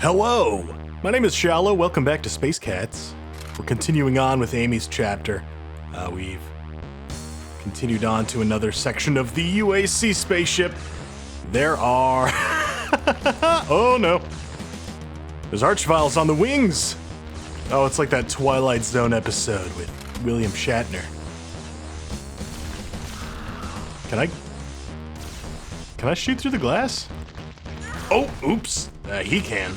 Hello! My name is Shallow, welcome back to Space Cats. We're continuing on with Amy's chapter. We've continued on to another section of the UAC spaceship. There are... oh no! There's Archviles on the wings! Oh, it's like that Twilight Zone episode with William Shatner. Can I shoot through the glass? Oh, oops. He can.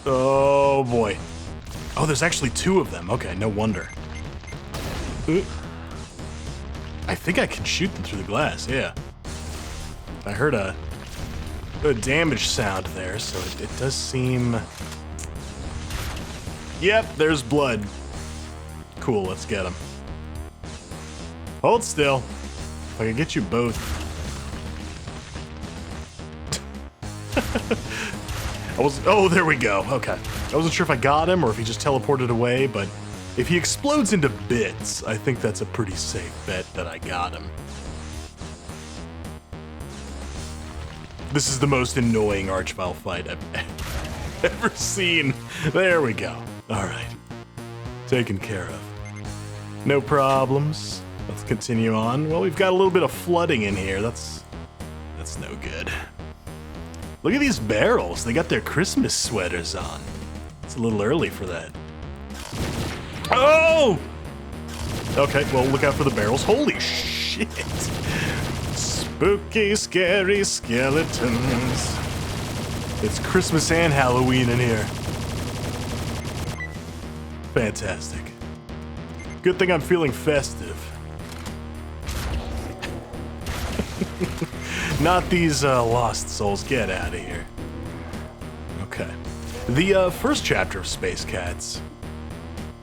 Oh boy. Oh, there's actually two of them. Okay, no wonder. I think I can shoot them through the glass, yeah. I heard a damage sound there, so it does seem... Yep, there's blood. Cool, let's get him. Hold still. If I can get you both. Oh, there we go. Okay. I wasn't sure if I got him or if he just teleported away, but if he explodes into bits, I think that's a pretty safe bet that I got him. This is the most annoying Archvile fight I've ever seen. There we go. All right. Taken care of. No problems. Let's continue on. Well, we've got a little bit of flooding in here. That's no good. Look at these barrels. They got their Christmas sweaters on. It's a little early for that. Oh! Okay, well, look out for the barrels. Holy shit! Spooky, scary skeletons. It's Christmas and Halloween in here. Fantastic. Good thing I'm feeling festive. Not these lost souls. Get out of here. Okay. The first chapter of Space Cats,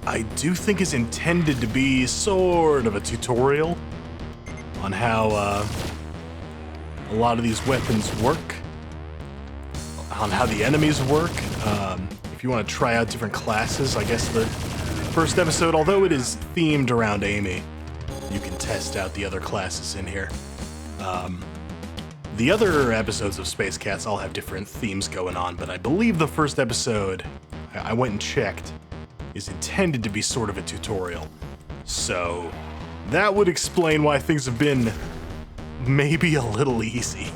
I do think is intended to be sort of a tutorial on how a lot of these weapons work, on how the enemies work. If you want to try out different classes, I guess the first episode, although it is themed around Amy, you can test out the other classes in here. The other episodes of Space Cats all have different themes going on, but I believe the first episode, I went and checked, is intended to be sort of a tutorial. So that would explain why things have been maybe a little easy.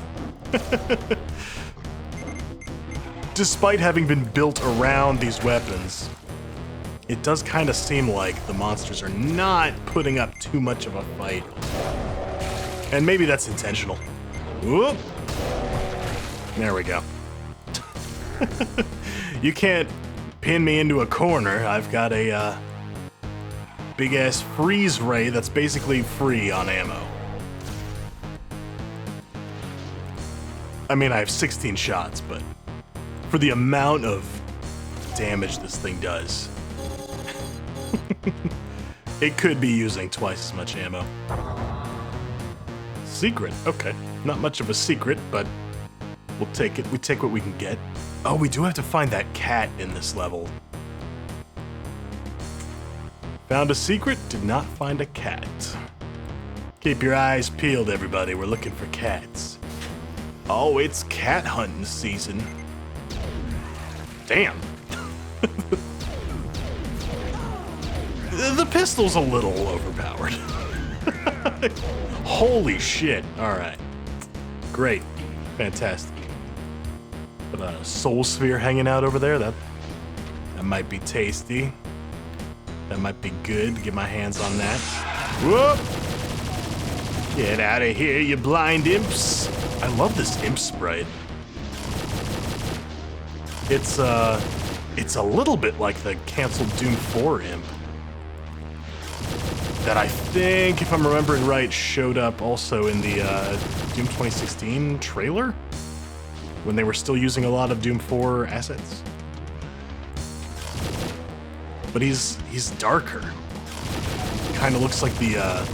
Despite having been built around these weapons, it does kind of seem like the monsters are not putting up too much of a fight. And maybe that's intentional. Whoop! There we go. You can't pin me into a corner. I've got a big-ass freeze ray that's basically free on ammo. I mean, I have 16 shots, but for the amount of damage this thing does, it could be using twice as much ammo. Secret, okay. Not much of a secret, but we'll take it. We take what we can get. Oh, we do have to find that cat in this level. Found a secret, did not find a cat. Keep your eyes peeled, everybody. We're looking for cats. Oh, it's cat hunting season. Damn. The pistol's a little overpowered. Holy shit. Alright. Great. Fantastic. But a soul sphere hanging out over there, that might be tasty. That might be good to get my hands on that. Whoop! Get out of here, you blind imps. I love this imp sprite. It's a little bit like the canceled Doom 4 imp. That I think, if I'm remembering right, showed up also in the Doom 2016 trailer? When they were still using a lot of Doom 4 assets. But he's darker. Kind of looks like the,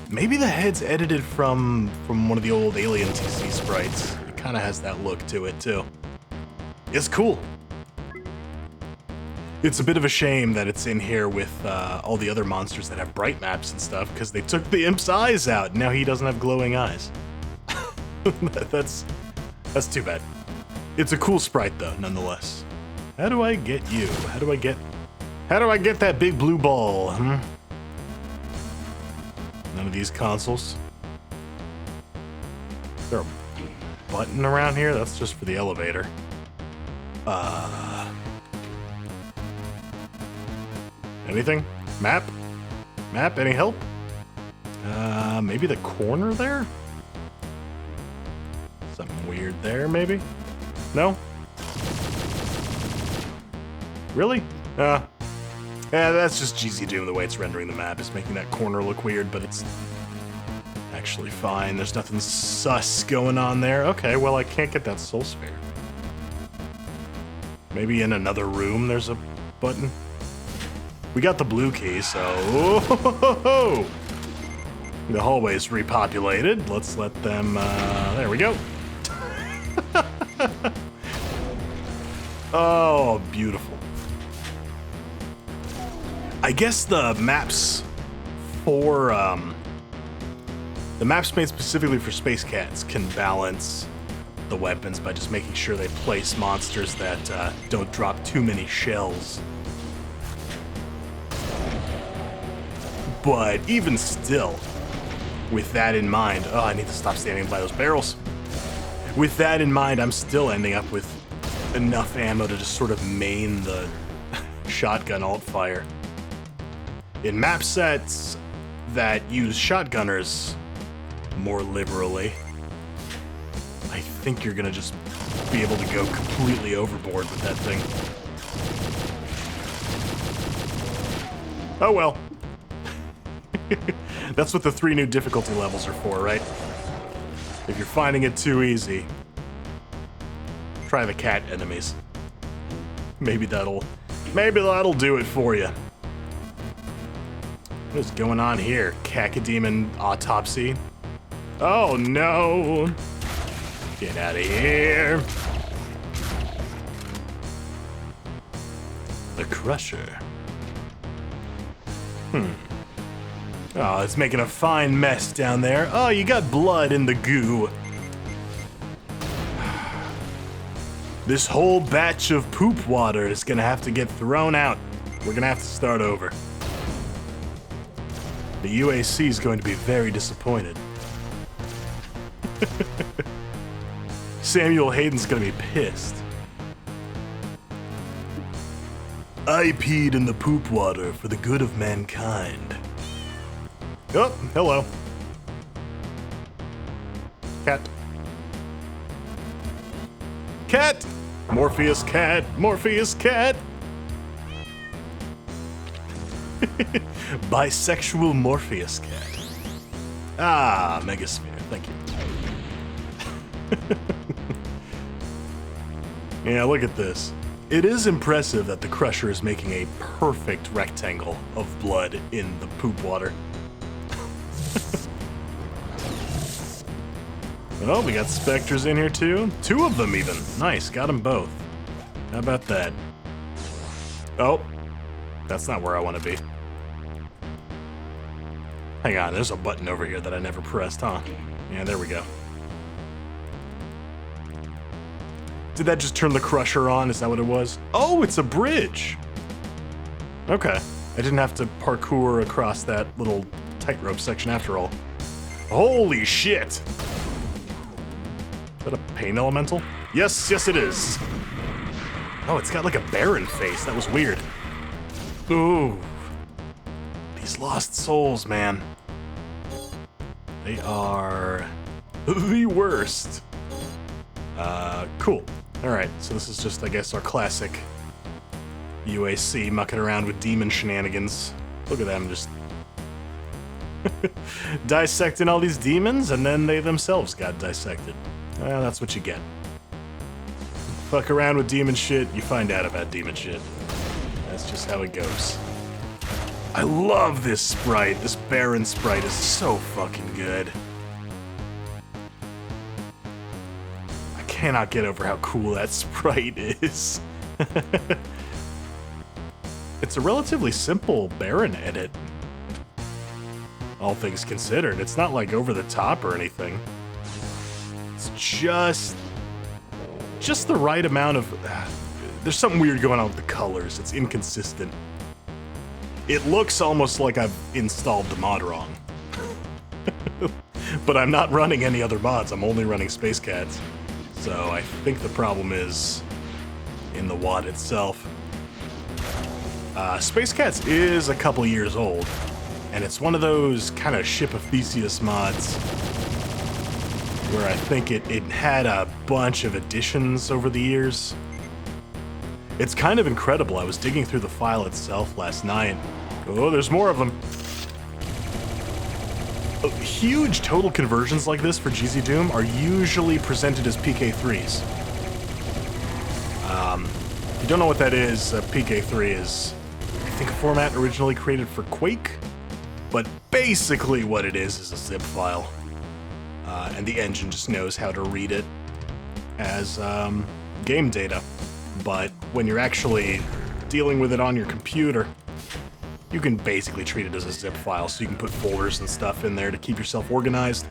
maybe the head's edited from one of the old Alien TC sprites. It kind of has that look to it, too. It's cool. It's a bit of a shame that it's in here with all the other monsters that have bright maps and stuff, because they took the imp's eyes out. Now he doesn't have glowing eyes. That's too bad. It's a cool sprite though, nonetheless. How do I get you? How do I get that big blue ball? Hmm? None of these consoles. Is there a button around here? That's just for the elevator. Anything? Map? Map? Any help? Maybe the corner there? Something weird there, maybe? No? Really? Yeah, that's just GZ Doom, the way it's rendering the map. It's making that corner look weird, but it's actually fine. There's nothing sus going on there. Okay, well, I can't get that soul sphere. Maybe in another room there's a button? We got the blue key, so... The hallway's repopulated. Let's let them... there we go. Oh, beautiful. I guess the maps for... the maps made specifically for Space Cats can balance the weapons by just making sure they place monsters that don't drop too many shells. But even still, with that in mind, oh, I need to stop standing by those barrels. With that in mind, I'm still ending up with enough ammo to just sort of main the shotgun alt fire. In map sets that use shotgunners more liberally, I think you're gonna just be able to go completely overboard with that thing. Oh well. That's what the 3 new difficulty levels are for, right? If you're finding it too easy, try the cat enemies. Maybe that'll do it for you. What is going on here? Cacodemon autopsy? Oh no! Get out of here! The Crusher. Oh, it's making a fine mess down there. Oh, you got blood in the goo. This whole batch of poop water is gonna have to get thrown out. We're gonna have to start over. The UAC is going to be very disappointed. Samuel Hayden's gonna be pissed. I peed in the poop water for the good of mankind. Oh, hello. Cat. Cat! Morpheus cat! Morpheus cat! Bisexual Morpheus cat. Ah, Megasphere, thank you. Yeah, look at this. It is impressive that the Crusher is making a perfect rectangle of blood in the poop water. Oh, we got specters in here too. 2 of them even. Nice, got them both. How about that? Oh, that's not where I want to be. Hang on, there's a button over here that I never pressed, huh? Yeah, there we go. Did that just turn the Crusher on? Is that what it was? Oh, it's a bridge. Okay, I didn't have to parkour across that little tightrope section after all. Holy shit! Is that a pain elemental? Yes, yes it is. Oh, it's got like a Baron face. That was weird. Ooh. These lost souls, man. They are the worst. Cool. Alright, so this is just, I guess, our classic UAC mucking around with demon shenanigans. Look at them just dissecting all these demons, and then they themselves got dissected. Well, that's what you get. Fuck around with demon shit, you find out about demon shit. That's just how it goes. I love this sprite. This Baron sprite is so fucking good. I cannot get over how cool that sprite is. It's a relatively simple Baron edit. All things considered. It's not like over the top or anything. just the right amount of... there's something weird going on with the colors. It's inconsistent. It looks almost like I've installed the mod wrong. But I'm not running any other mods. I'm only running Space Cats. So I think the problem is in the WAD itself. Space Cats is a couple years old, and it's one of those kind of Ship of Theseus mods where I think it had a bunch of additions over the years. It's kind of incredible. I was digging through the file itself last night. Oh, there's more of them. Huge total conversions like this for GZ Doom are usually presented as PK3s. If you don't know what that is, PK3 is, I think, a format originally created for Quake, but basically what it is a zip file. And the engine just knows how to read it as game data. But when you're actually dealing with it on your computer, you can basically treat it as a zip file, so you can put folders and stuff in there to keep yourself organized.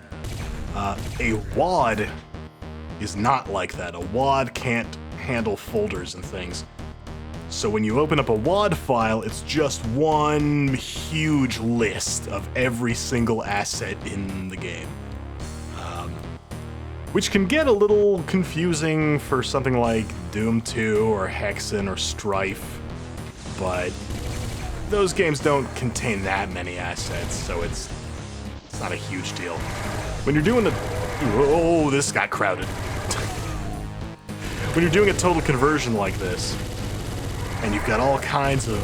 A WAD is not like that. A WAD can't handle folders and things. So when you open up a WAD file, it's just one huge list of every single asset in the game. Which can get a little confusing for something like Doom 2 or Hexen or Strife, but those games don't contain that many assets, so it's not a huge deal. When you're doing oh, this got crowded. When you're doing a total conversion like this, and you've got all kinds of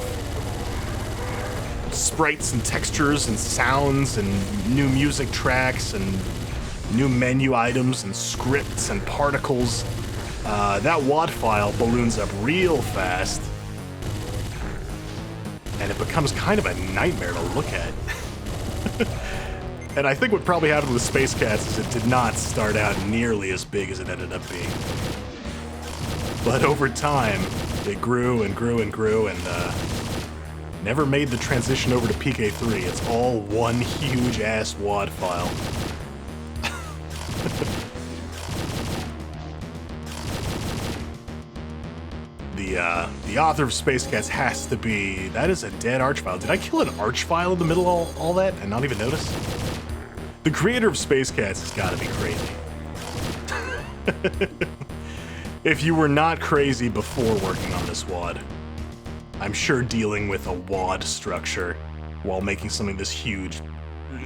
sprites and textures and sounds and new music tracks and new menu items and scripts and particles, that WAD file balloons up real fast, and it becomes kind of a nightmare to look at. And I think what probably happened with Space Cats is it did not start out nearly as big as it ended up being. But over time, it grew and grew and grew, and never made the transition over to PK3. It's all one huge-ass WAD file. The author of Space Cats has to be... That is a dead archvile. Did I kill an archvile in the middle of all that and not even notice? The creator of Space Cats has got to be crazy. If you were not crazy before working on this WAD, I'm sure dealing with a WAD structure while making something this huge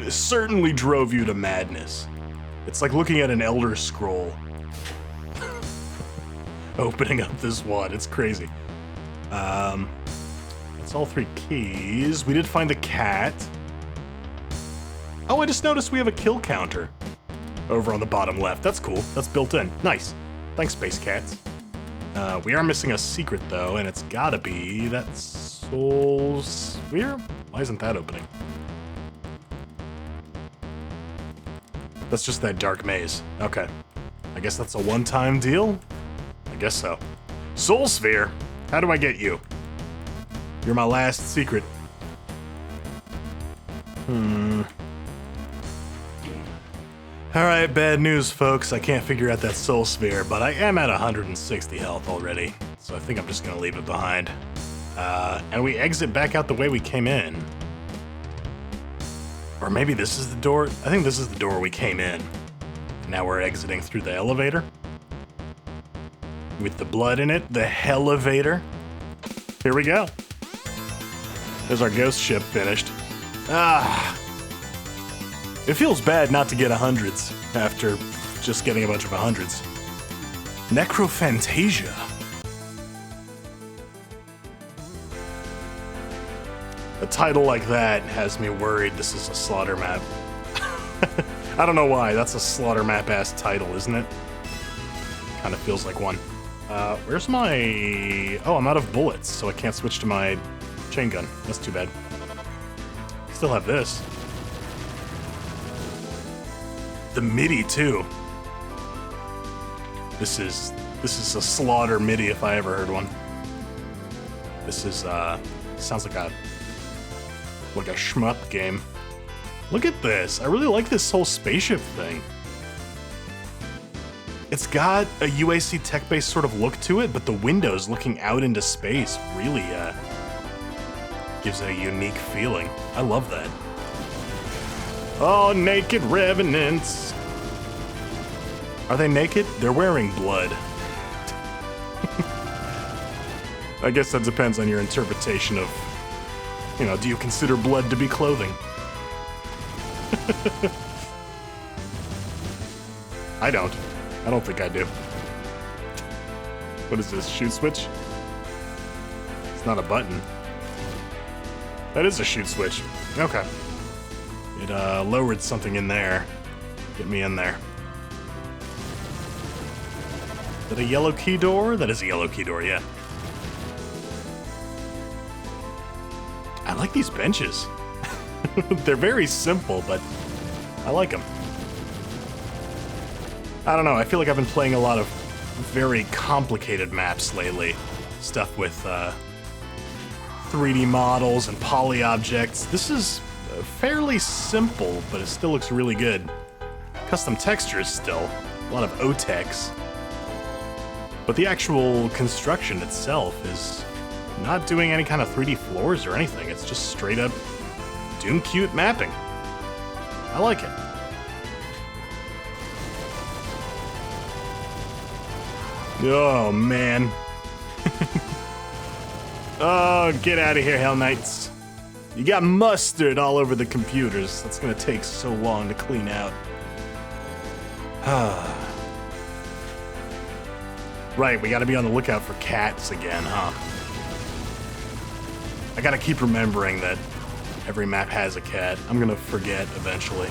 certainly drove you to madness. It's like looking at an Elder Scroll. Opening up this WAD, it's crazy. That's all 3 keys. We did find the cat. Oh, I just noticed we have a kill counter over on the bottom left. That's cool. That's built in. Nice. Thanks, Space Cats. We are missing a secret, though, and it's gotta be that soul sphere? Why isn't that opening? That's just that dark maze. Okay. I guess that's a one-time deal? I guess so. Soul Sphere! How do I get you? You're my last secret. Alright, bad news, folks. I can't figure out that Soul Sphere, but I am at 160 health already, so I think I'm just gonna leave it behind. And we exit back out the way we came in. Or maybe this is the door? I think this is the door we came in. Now we're exiting through the elevator. With the blood in it, the Hellevator. Here we go. There's our ghost ship finished. Ah. It feels bad not to get 100s after just getting a bunch of 100s. Necroofantasia. A title like that has me worried this is a slaughter map. I don't know why, that's a slaughter map-ass title, isn't it? Kind of feels like one. Where's my... Oh, I'm out of bullets, so I can't switch to my chain gun. That's too bad. Still have this. The MIDI, too. This is a slaughter MIDI if I ever heard one. This is, sounds like a shmup game. Look at this. I really like this whole spaceship thing. It's got a UAC tech-based sort of look to it, but the windows looking out into space really gives it a unique feeling. I love that. Oh, naked revenants. Are they naked? They're wearing blood. I guess that depends on your interpretation of, you know, do you consider blood to be clothing? I don't. I don't think I do. What is this, shoot switch? It's not a button. That is a shoot switch. Okay. It lowered something in there. Get me in there. Is that a yellow key door? That is a yellow key door, yeah. I like these benches. They're very simple, but I like them. I don't know, I feel like I've been playing a lot of very complicated maps lately. Stuff with 3D models and poly objects. This is fairly simple, but it still looks really good. Custom textures still, a lot of OTEX. But the actual construction itself is not doing any kind of 3D floors or anything. It's just straight up Doom cute mapping. I like it. Oh, man. Oh, get out of here, Hell Knights. You got mustard all over the computers. That's gonna take so long to clean out. Right, we gotta be on the lookout for cats again, huh? I gotta keep remembering that every map has a cat. I'm gonna forget eventually.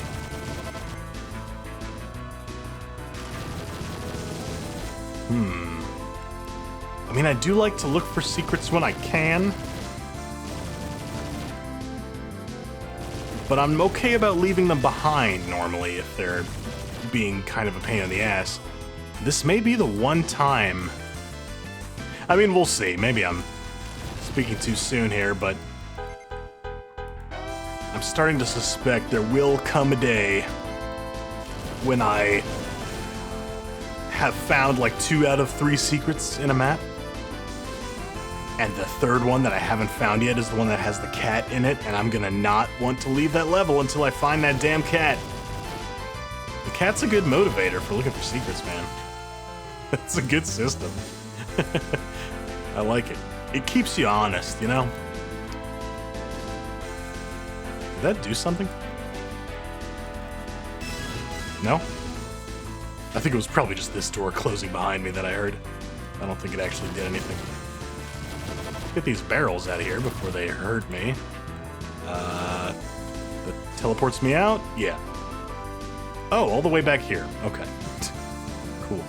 I mean, I do like to look for secrets when I can. But I'm okay about leaving them behind normally if they're being kind of a pain in the ass. This may be the one time... I mean, we'll see. Maybe I'm speaking too soon here, but... I'm starting to suspect there will come a day when I have found like 2 out of 3 secrets in a map. And the third one that I haven't found yet is the one that has the cat in it, and I'm gonna not want to leave that level until I find that damn cat. The cat's a good motivator for looking for secrets, man. It's a good system. I like it. It keeps you honest, you know? Did that do something? No? I think it was probably just this door closing behind me that I heard. I don't think it actually did anything. Get these barrels out of here before they hurt me. That teleports me out? Yeah. Oh, all the way back here. Okay. Cool.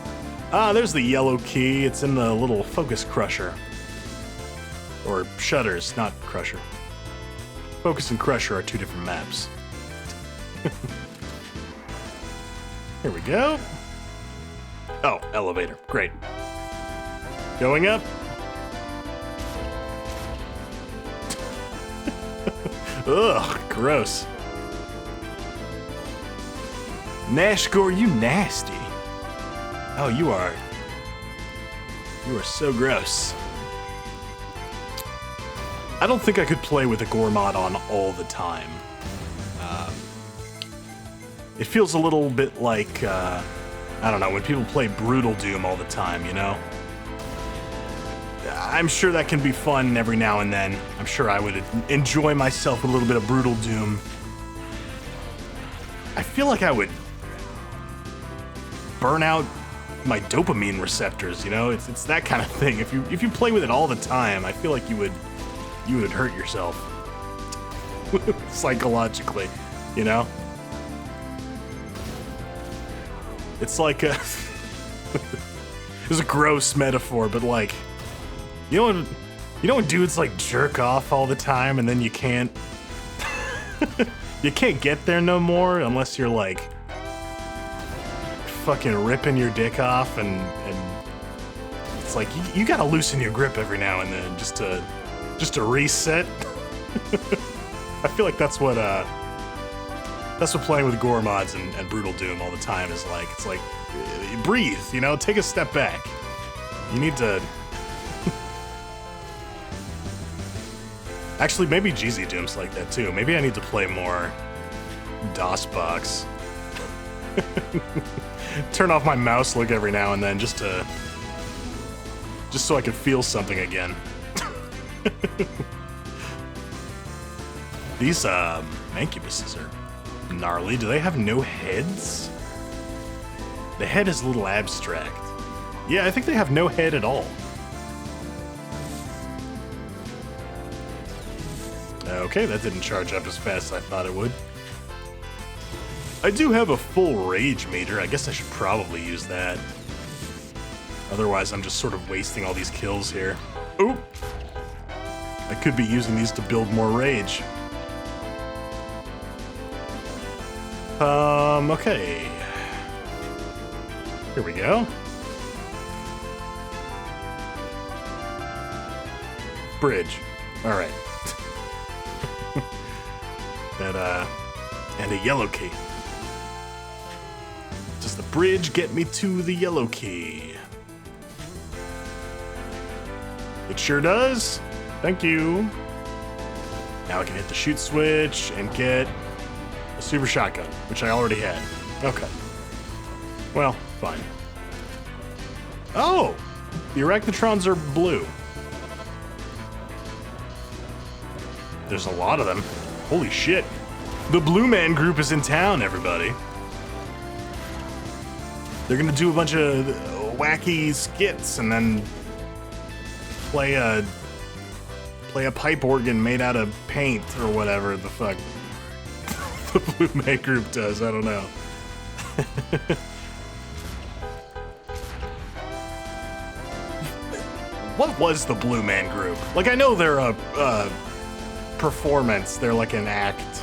Ah, there's the yellow key. It's in the little focus crusher. Or shutters, not crusher. Focus and crusher are 2 different maps. Here we go. Oh, elevator. Great. Going up. Ugh, gross. Nashgore, you nasty. Oh, you are so gross. I don't think I could play with a gore mod on all the time. It feels a little bit like, I don't know, when people play Brutal Doom all the time, you know? I'm sure that can be fun every now and then. I'm sure I would enjoy myself with a little bit of Brutal Doom. I feel like I would burn out my dopamine receptors, you know? It's that kind of thing. If you play with it all the time, I feel like you would hurt yourself. Psychologically, you know? It's like a... It's a gross metaphor, but like... You know when dudes like jerk off all the time and then you can't... you can't get there no more unless you're like... fucking ripping your dick off and it's like you gotta loosen your grip every now and then just to reset. I feel like that's what playing with gore mods and Brutal Doom all the time is like. It's like breathe, you know, take a step back. You need to... Actually, maybe GZ Doom's like that too. Maybe I need to play more DOSBox. Turn off my mouse look every now and then just so I can feel something again. These mancubuses are gnarly. Do they have no heads? The head is a little abstract. Yeah, I think they have no head at all. Okay, that didn't charge up as fast as I thought it would. I do have a full rage meter. I guess I should probably use that. Otherwise, I'm just sort of wasting all these kills here. Oop! I could be using these to build more rage. Okay. Here we go. Bridge. Alright. And a yellow key. Does the bridge get me to the yellow key? It sure does. Thank you. Now I can hit the shoot switch and get a super shotgun, which I already had. Okay. Well, fine. Oh! The Arachnotrons are blue. There's a lot of them. Holy shit. The Blue Man Group is in town, everybody. They're gonna do a bunch of wacky skits and then play a pipe organ made out of paint or whatever the fuck the Blue Man Group does. I don't know. What was the Blue Man Group? Like, I know they're a performance. They're like an act.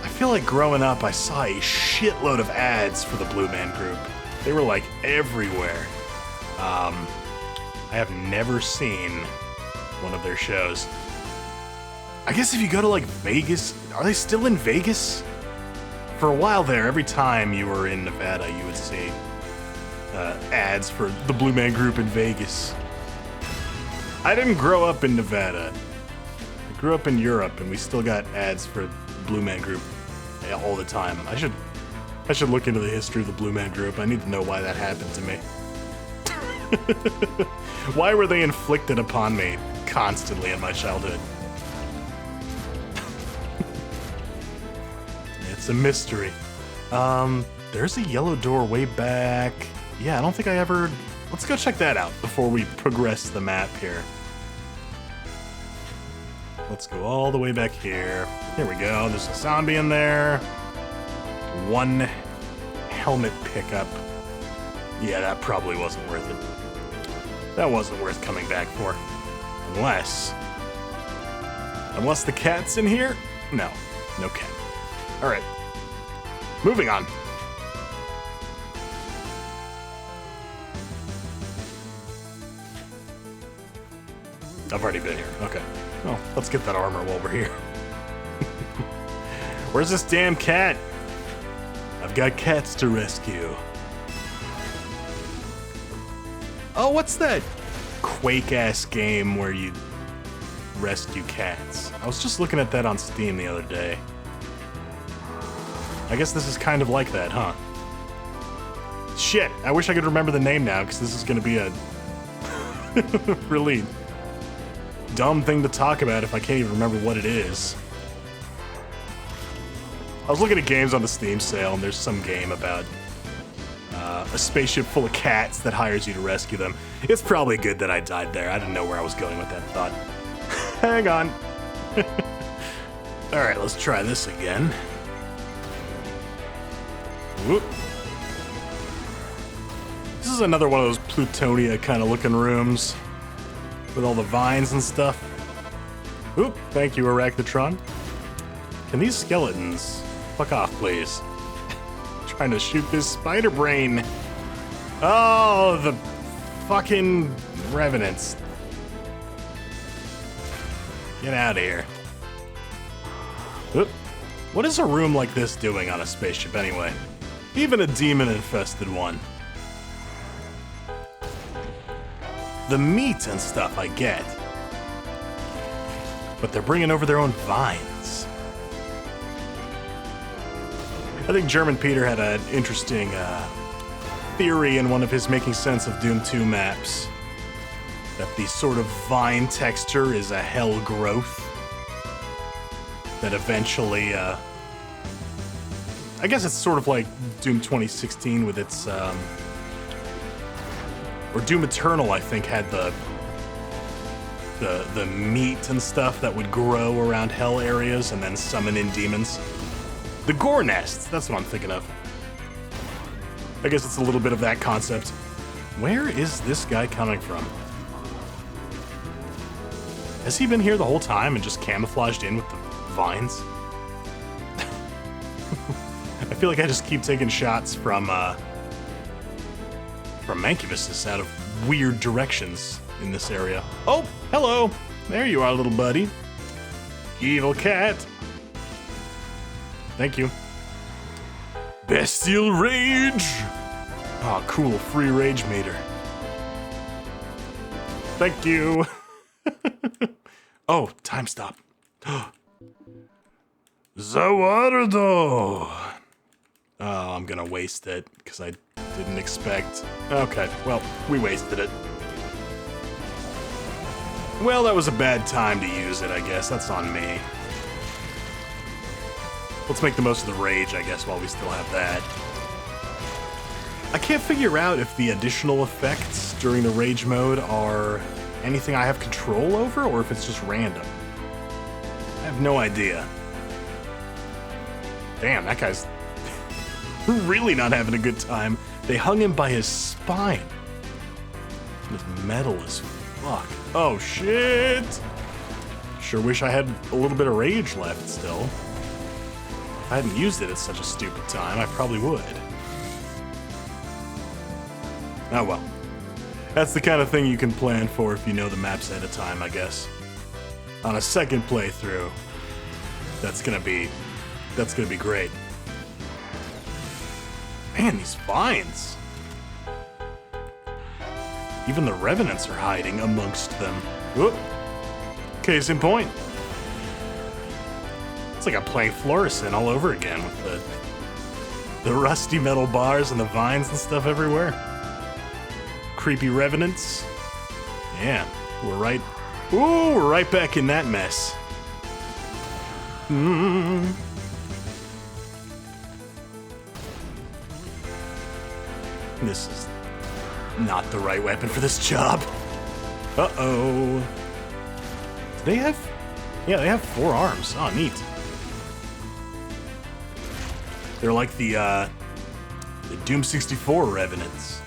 I feel like growing up, I saw a shitload of ads for the Blue Man Group. They were like everywhere. I have never seen one of their shows. I guess if you go to like Vegas, are they still in Vegas? For a while there, every time you were in Nevada, you would see ads for the Blue Man Group in Vegas. I didn't grow up in Nevada. I grew up in Europe, and we still got ads for Blue Man Group all the time. I should look into the history of the Blue Man Group. I need to know why that happened to me. Why were they inflicted upon me constantly in my childhood? It's a mystery. There's a yellow door way back. Yeah, I don't think I ever... Let's go check that out before we progress the map here. Let's go all the way back here. Here we go. There's a zombie in there. One helmet pickup. Yeah, that probably wasn't worth it. That wasn't worth coming back for. Unless the cat's in here? No. No cat. Alright. Moving on. I've already been here. Okay. Well, let's get that armor while we're here. Where's this damn cat? I've got cats to rescue. Oh, what's that Quake-ass game where you rescue cats? I was just looking at that on Steam the other day. I guess this is kind of like that, huh? Shit, I wish I could remember the name now, because this is going to be a really dumb thing to talk about if I can't even remember what it is. I was looking at games on the Steam sale, and there's some game about a spaceship full of cats that hires you to rescue them. It's probably good that I died there. I didn't know where I was going with that thought. Hang on. Alright, let's try this again. Whoop. This is another one of those Plutonia kind of looking rooms with all the vines and stuff. Oop, thank you, Arachnotron. Can these skeletons fuck off, please? Trying to shoot this spider brain. Oh, the fucking revenants. Get out of here. Oop. What is a room like this doing on a spaceship anyway? Even a demon-infested one. The meat and stuff I get. But they're bringing over their own vines. I think German Peter had an interesting theory in one of his Making Sense of Doom 2 maps. That the sort of vine texture is a hell growth. That eventually, I guess it's sort of like Doom 2016 with its, or Doom Eternal, I think, had the meat and stuff that would grow around hell areas and then summon in demons. The gore nests, that's what I'm thinking of. I guess it's a little bit of that concept. Where is this guy coming from? Has he been here the whole time and just camouflaged in with the vines? I feel like I just keep taking shots from Mancubuses out of weird directions in this area. Oh, hello. There you are, little buddy. Evil cat. Thank you. Bestial Rage. Oh, cool. Free rage meter. Thank you. Oh, time stop. Zawardo. Oh, I'm gonna waste it because I didn't expect. Okay, well, we wasted it. Well, that was a bad time to use it, I guess. That's on me. Let's make the most of the rage, I guess, while we still have that. I can't figure out if the additional effects during the rage mode are anything I have control over, or if it's just random. I have no idea. Damn, that guy's really not having a good time. They hung him by his spine. It's metal as fuck. Oh, shit! Sure wish I had a little bit of rage left still. If I hadn't used it at such a stupid time, I probably would. Oh well. That's the kind of thing you can plan for if you know the maps ahead of time, I guess. On a second playthrough, that's gonna be great. Man, these vines. Even the revenants are hiding amongst them. Whoop. Case in point. It's like I'm playing Fluorescent all over again with the rusty metal bars and the vines and stuff everywhere. Creepy revenants. Yeah, we're right back in that mess. This is not the right weapon for this job. Uh-oh. Do they have... Yeah, they have 4 arms. Oh, neat. They're like the Doom 64 Revenants.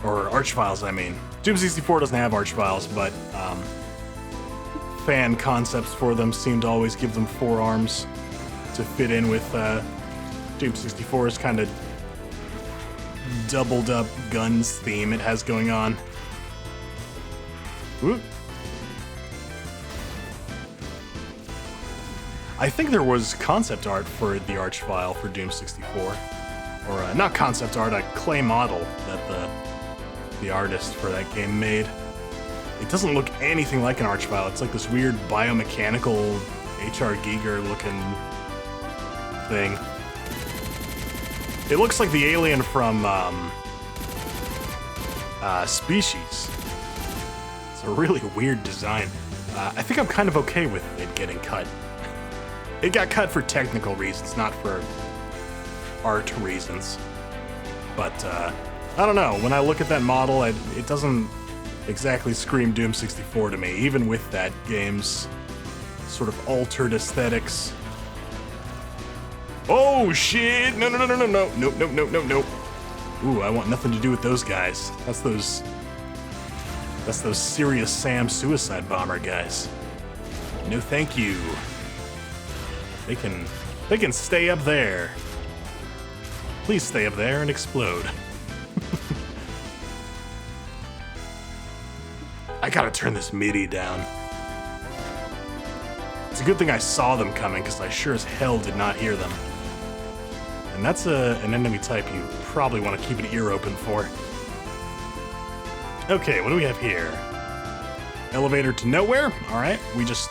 Or Archviles, I mean. Doom 64 doesn't have Archviles, but fan concepts for them seem to always give them 4 arms to fit in with Doom 64's kind of doubled up guns theme it has going on. Whoop. I think there was concept art for the Archvile for Doom 64. Or, not concept art, a clay model that the artist for that game made. It doesn't look anything like an Archvile. It's like this weird biomechanical H.R. Giger looking thing. It looks like the alien from Species. It's a really weird design. I think I'm kind of okay with it getting cut. It got cut for technical reasons, not for art reasons. But, I don't know. When I look at that model, it doesn't exactly scream Doom 64 to me, even with that game's sort of altered aesthetics. Oh, shit! No. Nope. Ooh, I want nothing to do with those guys. That's those Serious Sam suicide bomber guys. No thank you. They can stay up there. Please stay up there and explode. I gotta turn this MIDI down. It's a good thing I saw them coming, because I sure as hell did not hear them. And And that's an enemy type you probably want to keep an ear open for. Okay, what do we have here? Elevator to nowhere? Alright, we just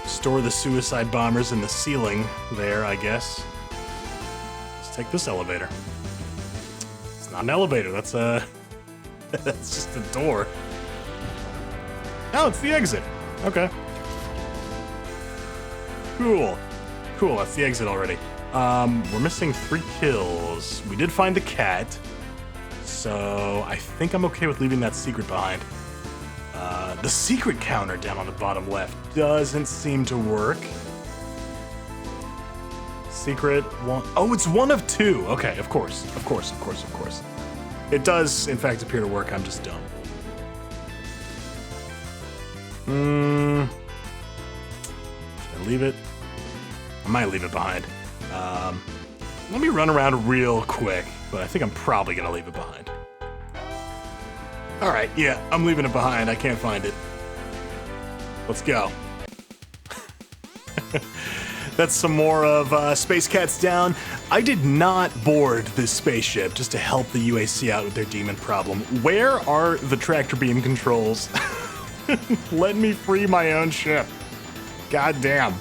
store the suicide bombers in the ceiling there, I guess. Let's take this elevator. It's not an elevator, that's that's just a door. Oh, it's the exit. Okay. Cool. Cool, that's the exit already. We're missing 3 kills. We did find the cat, so I think I'm okay with leaving that secret behind. The secret counter down on the bottom left doesn't seem to work. Secret one. Oh, it's 1 of 2. Okay, of course. It does, in fact, appear to work. I'm just dumb. Should I leave it? I might leave it behind. Let me run around real quick, but I think I'm probably gonna leave it behind. All right, yeah, I'm leaving it behind. I can't find it. Let's go. That's some more of Space Cats Down. I did not board this spaceship just to help the UAC out with their demon problem. Where are the tractor beam controls? Let me free my own ship. God damn.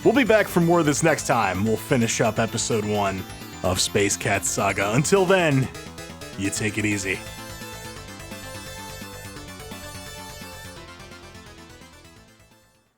We'll be back for more of this next time. We'll finish up episode 1 of Space Cats Saga. Until then, you take it easy.